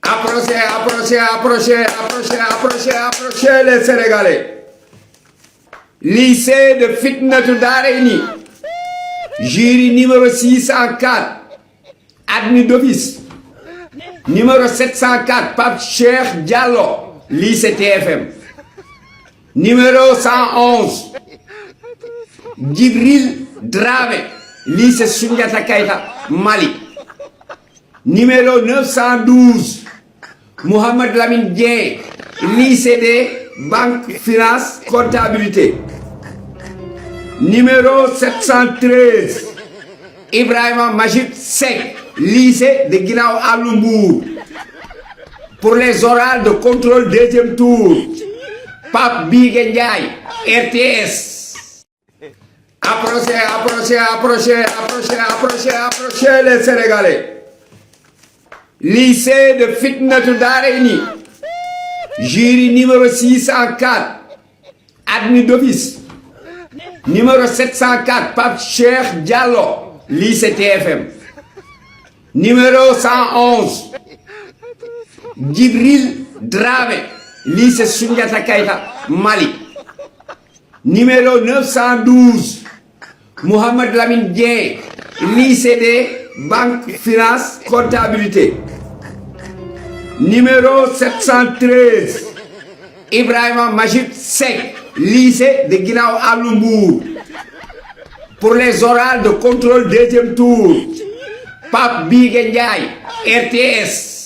Approchez les Sénégalais. Lycée de Fitnatou Darayni. Jury numéro 604. Admis d'office. Numéro 704, Pape Cheikh Diallo, lycée TFM. Numéro 111, Djibril Dramé, lycée Soundiata Keita, Mali. Numéro 912, Mohamed Lamine Dieng, lycée des banques, finance, comptabilité. Numéro 713, Ibrahima Majid Seck, lycée de Guinaw Alumbour. Pour les orales de contrôle deuxième tour, Pape Bigué Ndiaye, RTS. Approchez les Sénégalais. Lycée de Fitnatou Darayni. Jury numéro 604. Admis d'office. Numéro 704, Pape Cheikh Diallo, lycée TFM. Numéro 111, Djibril Dramé, lycée Soundiata Keita, Mali. Numéro 912, Mohamed Lamine Dieng, lycée des banques, finance, comptabilité. Numéro 713, Ibrahima Majid Seck, lycée de Guinaw Alumbour. Pour les orales de contrôle deuxième tour, Pape Bigué Ndiaye, RTS.